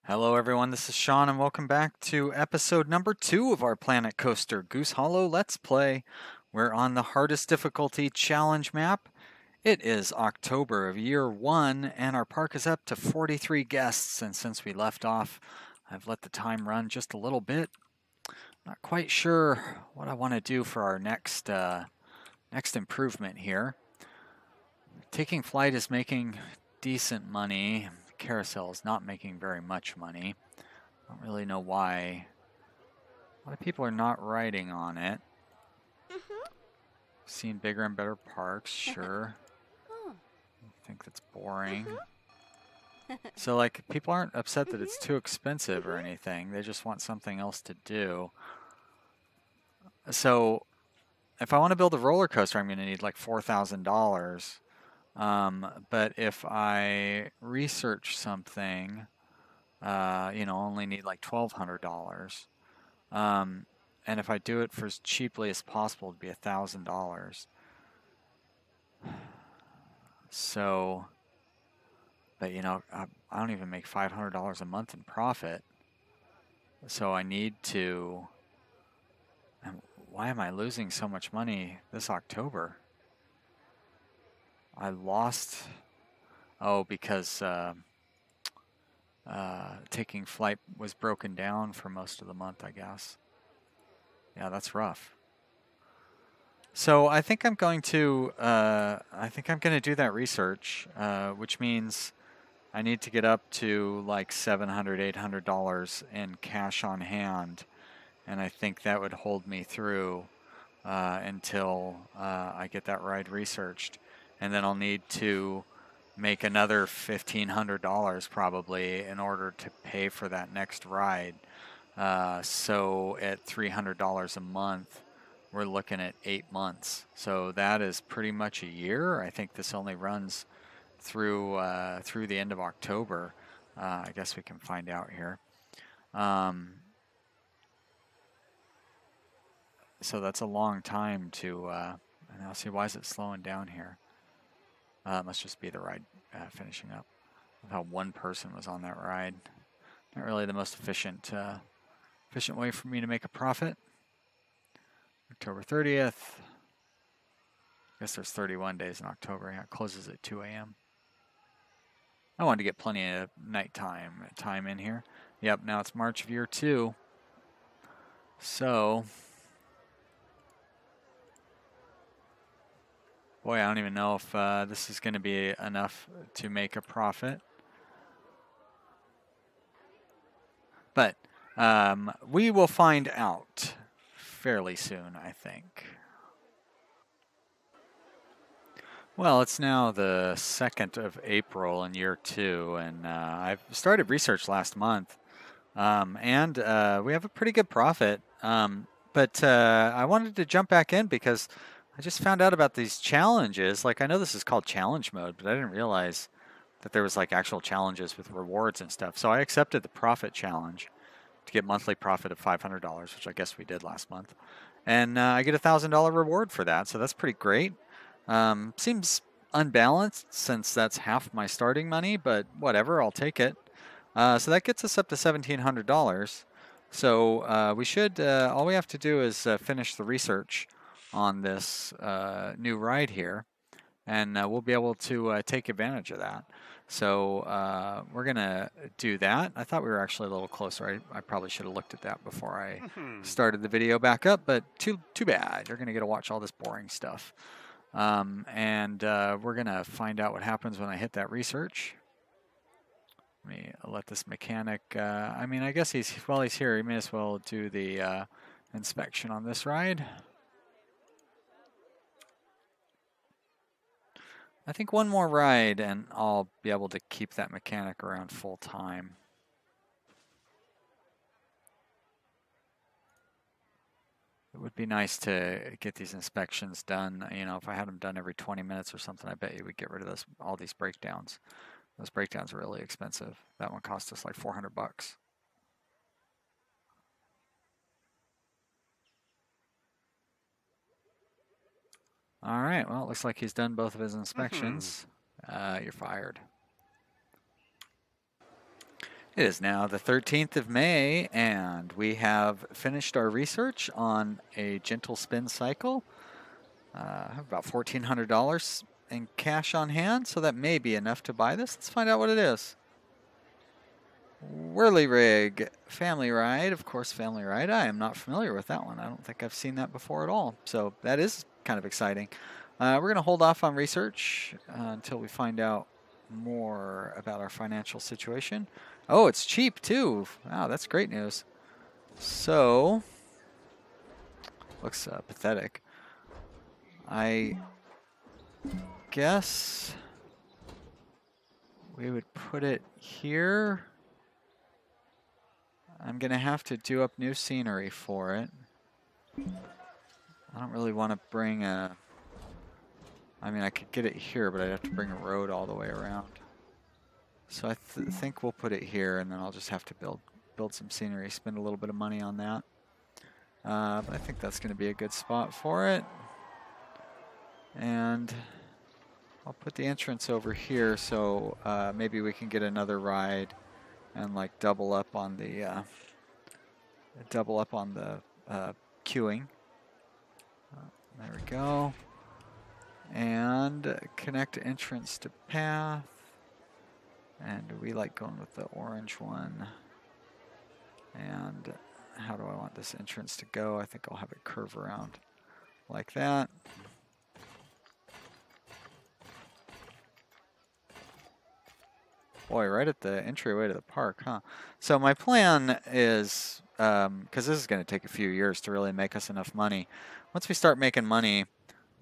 Hello everyone, this is Sean and welcome back to episode number 2 of our Planet Coaster Goose Hollow Let's Play. We're on the hardest difficulty challenge map. It is October of year 1 and our park is up to 43 guests, and since we left off, I've let the time run just a little bit. Not quite sure what I want to do for our next improvement here. Taking flight is making decent money. Carousel is not making very much money. I don't really know why. A lot of people are not riding on it. Seen bigger and better parks, sure. I think that's boring. So, like, people aren't upset that it's too expensive or anything. They just want something else to do. So, if I want to build a roller coaster, I'm going to need like $4,000. But if I research something, only need like $1,200. And if I do it for as cheaply as possible, it'd be $1,000. So, but I don't even make $500 a month in profit. So I need to. And why am I losing so much money this October? I lost. Oh, because taking flight was broken down for most of the month, I guess. Yeah, that's rough. So I think I'm going to do that research, which means I need to get up to like $700, $800 in cash on hand, and I think that would hold me through until I get that ride researched, and then I'll need to make another $1,500 probably in order to pay for that next ride. So at $300 a month, we're looking at 8 months. So that is pretty much a year. I think this only runs through the end of October. I guess we can find out here. So that's a long time to. And I'll see, why is it slowing down here? It must just be the ride finishing up. How one person was on that ride. Not really the most efficient way for me to make a profit. October 30th. I guess there's 31 days in October. Yeah, it closes at 2 a.m. I wanted to get plenty of nighttime time in here. Yep, now it's March of year 2. So, boy, I don't even know if this is going to be enough to make a profit. But we will find out fairly soon, I think. Well, it's now the 2nd of April in year 2, and I've started research last month, and we have a pretty good profit. But I wanted to jump back in because I just found out about these challenges. Like, I know this is called challenge mode, but I didn't realize that there was like actual challenges with rewards and stuff. So I accepted the profit challenge to get monthly profit of $500, which I guess we did last month. And I get a $1,000 reward for that, so that's pretty great. Seems unbalanced since that's half my starting money, but whatever, I'll take it. So that gets us up to $1,700. So we should, all we have to do is finish the research on this new ride here, and we'll be able to take advantage of that. So we're going to do that. I thought we were actually a little closer. I probably should have looked at that before I started the video back up, but too bad. You're going to get to watch all this boring stuff. And we're going to find out what happens when I hit that research. Let me let this mechanic, I mean, I guess while he's here, he may as well do the inspection on this ride. I think one more ride and I'll be able to keep that mechanic around full time. It would be nice to get these inspections done. You know, if I had them done every 20 minutes or something, I bet you would get rid of all these breakdowns. Those breakdowns are really expensive. That one cost us like $400. All right, well, it looks like he's done both of his inspections. You're fired. It is now the 13th of May, and we have finished our research on a gentle spin cycle. I have about $1,400 in cash on hand, so that may be enough to buy this. Let's find out what it is. Whirly Rig, Family Ride. Of course, Family Ride. I am not familiar with that one. I don't think I've seen that before at all. So that is kind of exciting. We're going to hold off on research until we find out more about our financial situation. Oh, it's cheap too. Wow, that's great news. So, looks pathetic. I guess we would put it here. I'm going to have to do up new scenery for it. I don't really want to bring a... I mean, I could get it here, but I'd have to bring a road all the way around. So I think we'll put it here, and then I'll just have to build some scenery, spend a little bit of money on that. But I think that's going to be a good spot for it. And I'll put the entrance over here, so maybe we can get another ride and like double up on the queuing. There we go. And connect entrance to path. And we like going with the orange one. And how do I want this entrance to go? I think I'll have it curve around like that. Boy, right at the entryway to the park, huh? So my plan is, because this is going to take a few years to really make us enough money. Once we start making money,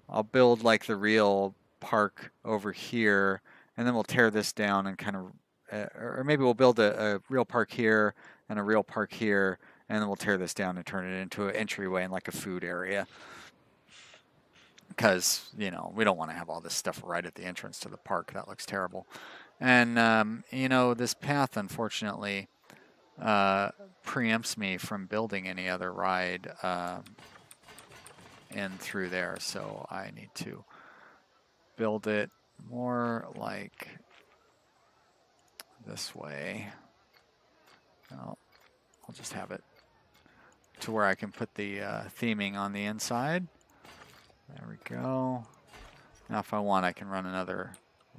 I'll build like the real park over here, and then we'll tear this down and kind of, or maybe we'll build a real park here and a real park here, and then we'll tear this down and turn it into an entryway and like a food area. Because, you know, we don't want to have all this stuff right at the entrance to the park. That looks terrible. And, you know, this path, unfortunately, preempts me from building any other ride in through there. So I need to build it more like this way. I'll just have it to where I can put the theming on the inside. There we go. Now if I want, I can run another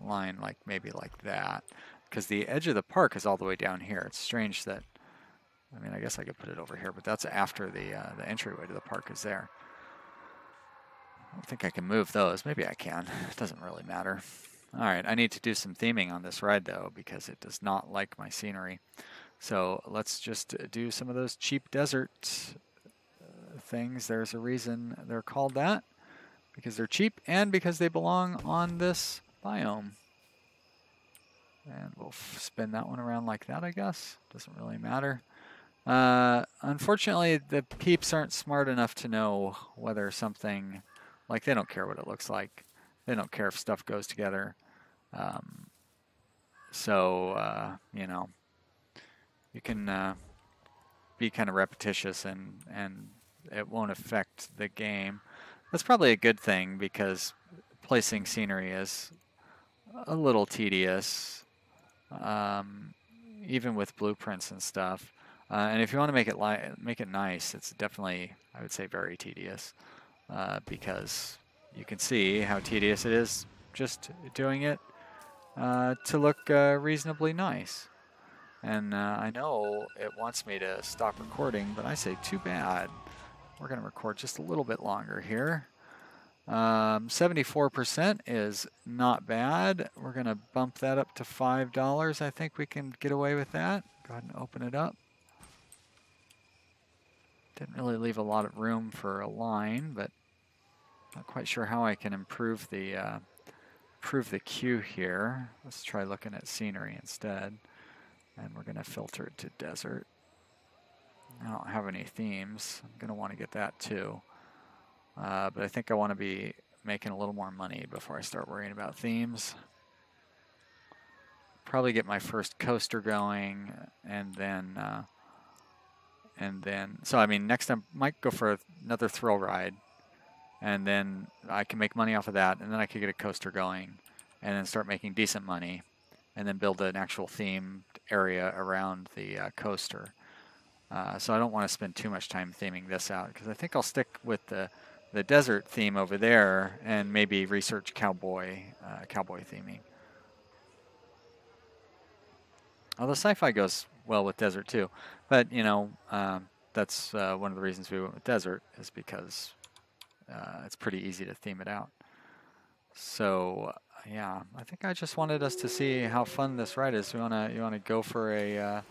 line like maybe like that, because the edge of the park is all the way down here. It's strange that, I mean, I guess I could put it over here, but that's after the entryway to the park is there. I don't think I can move those. Maybe I can. It doesn't really matter. All right, I need to do some theming on this ride though, because it does not like my scenery. So let's just do some of those cheap desert things. There's a reason they're called that, because they're cheap and because they belong on this biome. And we'll spin that one around like that, I guess. Doesn't really matter. Unfortunately, the peeps aren't smart enough to know whether something, like, they don't care what it looks like. They don't care if stuff goes together. You know, you can be kind of repetitious and it won't affect the game. That's probably a good thing, because placing scenery is a little tedious, even with blueprints and stuff. And if you want to make it nice, it's definitely, I would say, very tedious, because you can see how tedious it is just doing it to look reasonably nice. And I know it wants me to stop recording, but I say too bad. We're going to record just a little bit longer here. 74% is not bad. We're going to bump that up to $5. I think we can get away with that. Go ahead and open it up. Didn't really leave a lot of room for a line, but not quite sure how I can improve the queue here. Let's try looking at scenery instead. And we're going to filter it to desert. I don't have any themes. I'm going to want to get that too. But I think I want to be making a little more money before I start worrying about themes. Probably get my first coaster going, and then, so I mean, next time might go for another thrill ride, and then I can make money off of that, and then I could get a coaster going, and then start making decent money, and then build an actual themed area around the coaster. So I don't want to spend too much time theming this out because I think I'll stick with the desert theme over there and maybe research cowboy theming. Although sci-fi goes well with desert too, but that's one of the reasons we went with desert is because it's pretty easy to theme it out. So yeah, I think I just wanted us to see how fun this ride is. You wanna go for a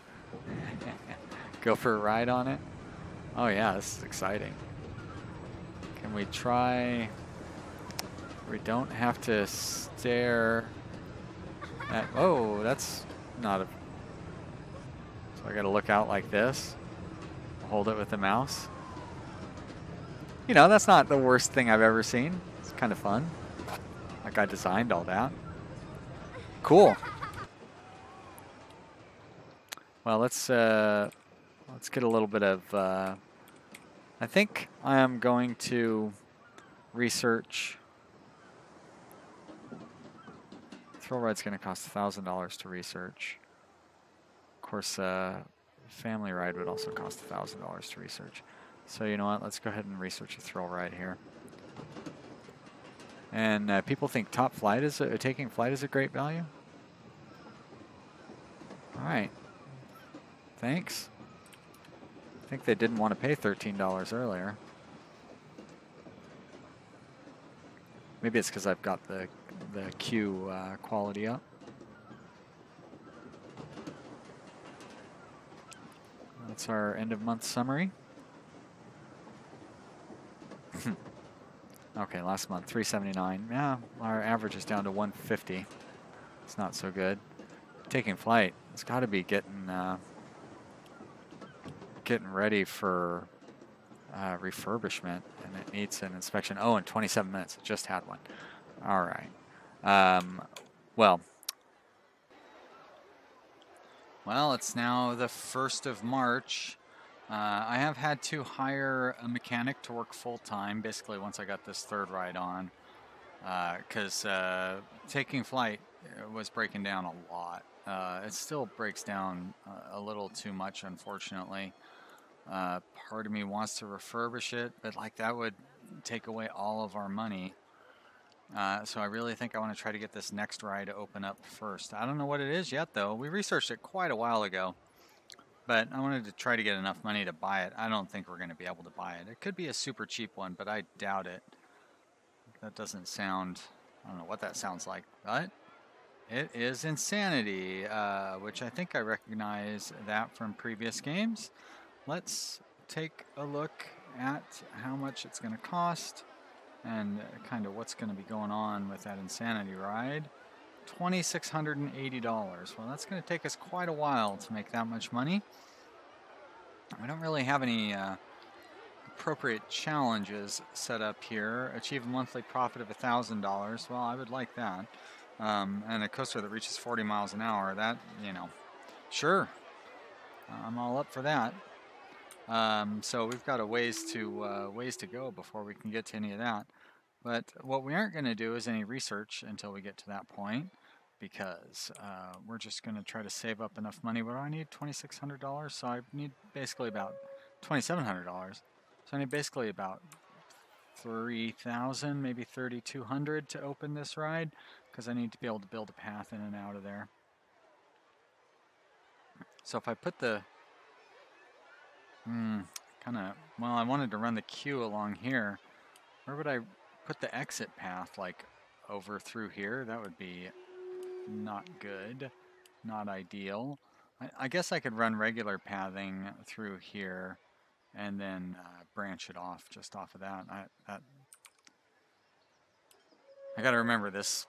go for a ride on it? Oh yeah, this is exciting. Can we try? We don't have to stare at. Oh, that's not a. So I got to look out like this. Hold it with the mouse. That's not the worst thing I've ever seen. It's kind of fun. Like I designed all that. Cool. Well, let's get a little bit of. I think I am going to research. Thrill ride's going to cost $1,000 to research. Of course, family ride would also cost $1,000 to research. So you know what? Let's go ahead and research a thrill ride here. And people think taking flight is a great value. All right. Thanks. I think they didn't want to pay $13 earlier. Maybe it's because I've got the queue quality up. That's our end of month summary. Okay, last month, $379. Yeah, our average is down to $150. It's not so good. Taking flight, it's got to be getting ready for refurbishment, and it needs an inspection. Oh, in 27 minutes, it just had one. All right. Well, it's now the 1st of March. I have had to hire a mechanic to work full-time, basically once I got this third ride on, because taking flight was breaking down a lot. It still breaks down a little too much, unfortunately. Part of me wants to refurbish it, but like that would take away all of our money. So I really think I want to try to get this next ride to open up first. I don't know what it is yet, though. We researched it quite a while ago. But I wanted to try to get enough money to buy it. I don't think we're going to be able to buy it. It could be a super cheap one, but I doubt it. That doesn't sound, I don't know what that sounds like, but it is Insanity, which I think I recognize that from previous games. Let's take a look at how much it's going to cost and kind of what's going to be going on with that Insanity ride. $2,680. Well, that's going to take us quite a while to make that much money. We don't really have any appropriate challenges set up here. Achieve a monthly profit of $1,000. Well, I would like that. And a coaster that reaches 40 miles an hour. That, sure. I'm all up for that. So we've got a ways to go before we can get to any of that. But what we aren't going to do is any research until we get to that point, because we're just going to try to save up enough money. What do I need? $2,600. So I need basically about $2,700. So I need basically about $3,000, maybe $3,200 to open this ride, because I need to be able to build a path in and out of there. So if I put the I wanted to run the queue along here. Where would I put the exit path? Like over through here? That would be not good, not ideal. I guess I could run regular pathing through here and then branch it off just off of that. I got to remember this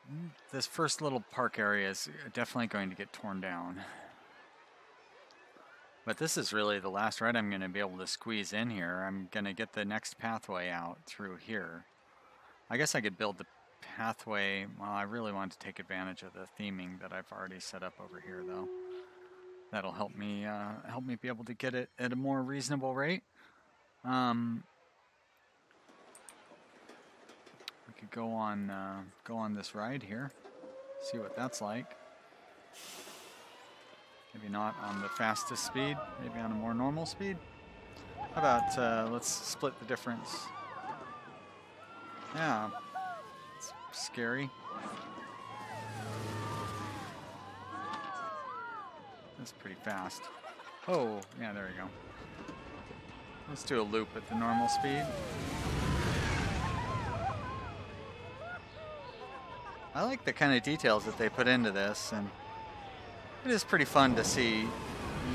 first little park area is definitely going to get torn down. But this is really the last ride I'm going to be able to squeeze in here. I'm going to get the next pathway out through here. I guess I could build the pathway. Well, I really want to take advantage of the theming that I've already set up over here, though. That'll help me be able to get it at a more reasonable rate. We could go on this ride here, see what that's like. Maybe not on the fastest speed, maybe on a more normal speed. How about let's split the difference. Yeah, it's scary. That's pretty fast. Oh, yeah, there we go. Let's do a loop at the normal speed. I like the kind of details that they put into this, and it is pretty fun to see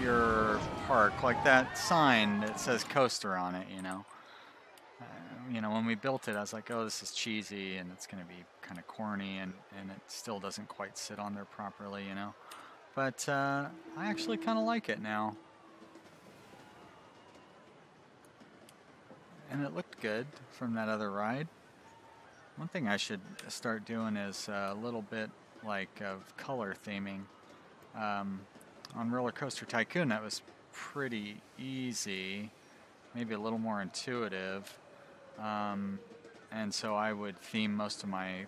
your park, like that sign that says coaster on it, you know. When we built it, I was like, oh, this is cheesy, and it's going to be kind of corny, and it still doesn't quite sit on there properly, you know. But I actually kind of like it now. And it looked good from that other ride. One thing I should start doing is a little bit like of color theming. On Roller Coaster Tycoon, that was pretty easy, maybe a little more intuitive. And so I would theme most of I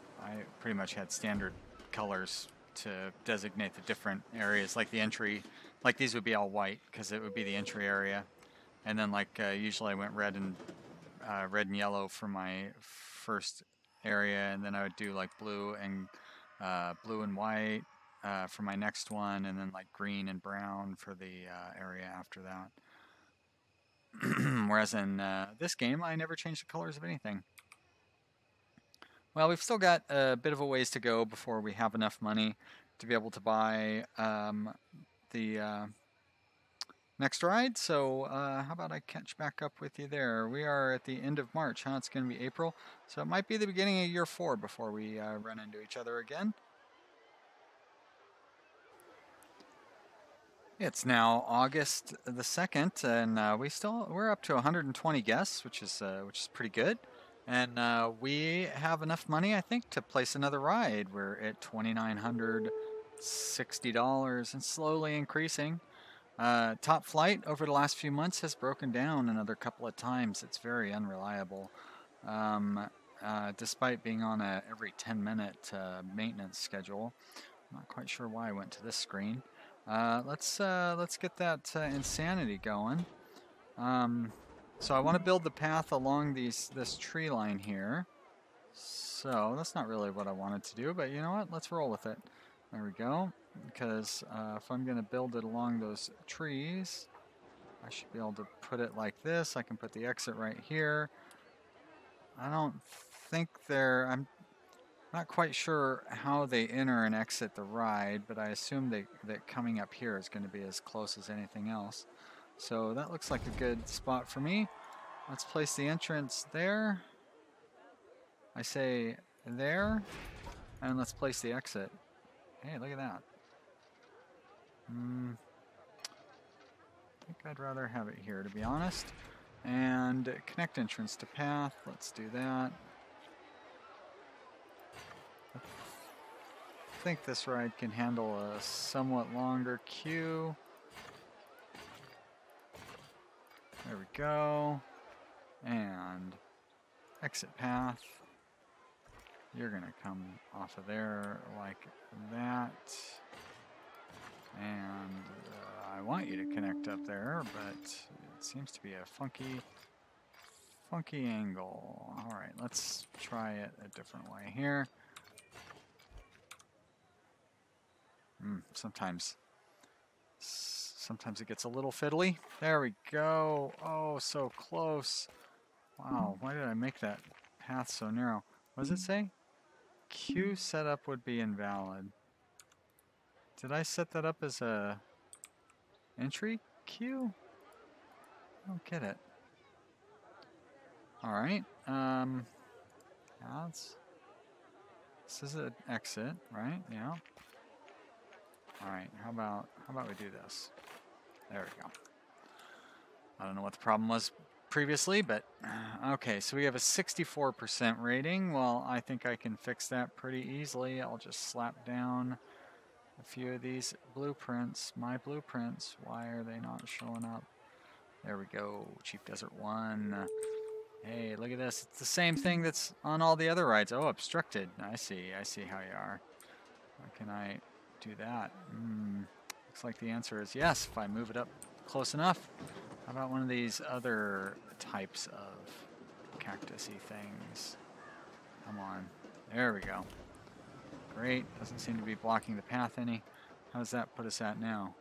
pretty much had standard colors to designate the different areas, like the entry, like these would be all white because it would be the entry area. And then usually I went red and yellow for my first area, and then I would do like blue and white for my next one, and then like green and brown for the area after that. Whereas in this game, I never changed the colors of anything. Well, we've still got a bit of a ways to go before we have enough money to be able to buy the next ride. So how about I catch back up with you there? We are at the end of March, huh? It's going to be April. So it might be the beginning of year 4 before we run into each other again. It's now August the 2nd, and we're up to 120 guests, which is pretty good. And we have enough money, I think, to place another ride. We're at $2,960 and slowly increasing. Top Flight over the last few months has broken down another couple of times. It's very unreliable, despite being on a every 10-minute maintenance schedule. I'm not quite sure why I went to this screen. Let's get that insanity going. So I want to build the path along this tree line here. So that's not really what I wanted to do, but you know what? Let's roll with it. There we go. Because if I'm going to build it along those trees, I should be able to put it like this. I can put the exit right here. I don't think I'm not quite sure how they enter and exit the ride, but I assume that coming up here is going to be as close as anything else. So that looks like a good spot for me. Let's place the entrance there. I say there, and let's place the exit. Hey, look at that. I think I'd rather have it here, to be honest. And connect entrance to path. Let's do that. I think this ride can handle a somewhat longer queue. There we go. And exit path. You're gonna come off of there like that. And I want you to connect up there, but it seems to be a funky angle. All right, let's try it a different way here. Sometimes it gets a little fiddly. There we go. Oh, so close. Wow, why did I make that path so narrow? What does it say? Queue setup would be invalid. Did I set that up as a entry queue? I don't get it. All right. This is an exit, right? Yeah. All right. How about we do this? There we go. I don't know what the problem was previously, but okay. So we have a 64% rating. Well, I think I can fix that pretty easily. I'll just slap down a few of these blueprints. My blueprints. Why are they not showing up? There we go. Chief Desert 1. Hey, look at this. It's the same thing that's on all the other rides. Oh, obstructed. I see how you are. Can I do that? Looks like the answer is yes, if I move it up close enough. How about one of these other types of cactusy things? Come on. There we go. Great. Doesn't seem to be blocking the path any. How does that put us at now?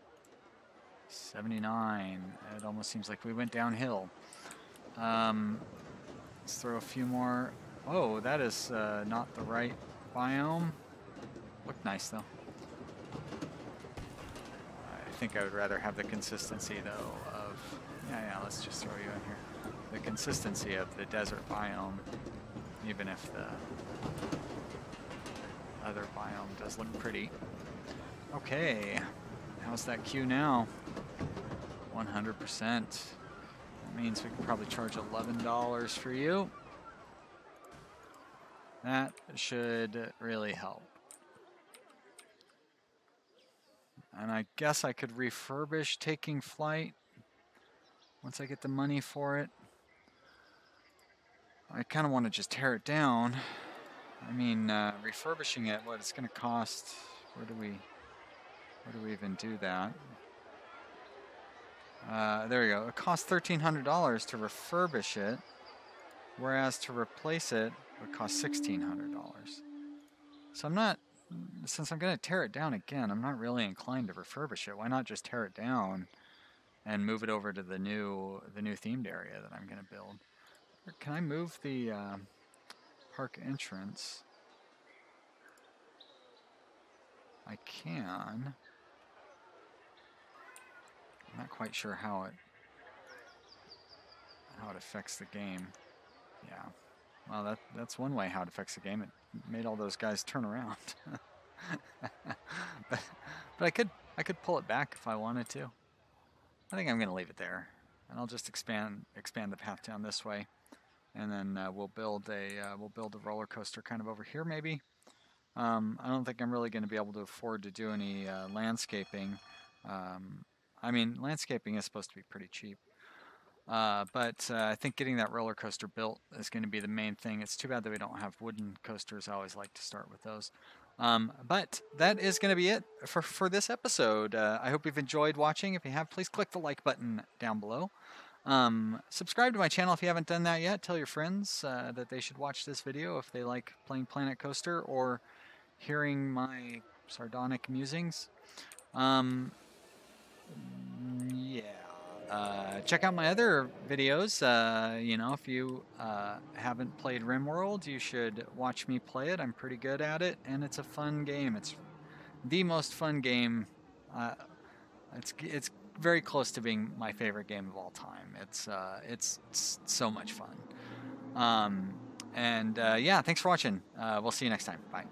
79. It almost seems like we went downhill. Let's throw a few more. Oh, that is not the right biome. Looked nice, though. I think I would rather have the consistency, though, of... Yeah, let's just throw you in here. The consistency of the desert biome, even if the other biome does look pretty. Okay, how's that queue now? 100%. That means we can probably charge $11 for you. That should really help. And I guess I could refurbish Taking Flight once I get the money for it. I kind of want to just tear it down. I mean, refurbishing it, what it's going to cost? Where do we even do that? There we go. It costs $1,300 to refurbish it, whereas to replace it would cost $1,600. So I'm not, since I'm going to tear it down again, I'm not really inclined to refurbish it. Why not just tear it down and move it over to the new themed area that I'm going to build? Or can I move the park entrance? I can. I'm not quite sure how it affects the game. Yeah. Well, that's one way how it affects the game. It made all those guys turn around. but I could pull it back if I wanted to. I think I'm going to leave it there, and I'll just expand the path down this way, and then we'll build a roller coaster kind of over here maybe. I don't think I'm really going to be able to afford to do any landscaping. I mean, landscaping is supposed to be pretty cheap. But I think getting that roller coaster built is going to be the main thing. It's too bad that we don't have wooden coasters. I always like to start with those. But that is going to be it for this episode. I hope you've enjoyed watching. If you have, please click the like button down below. Subscribe to my channel if you haven't done that yet. Tell your friends that they should watch this video if they like playing Planet Coaster or hearing my sardonic musings. Yeah. Check out my other videos. You know, if you haven't played RimWorld, you should watch me play it. I'm pretty good at it, and it's a fun game. It's the most fun game. It's very close to being my favorite game of all time. It's so much fun. Yeah, thanks for watching. We'll see you next time. Bye.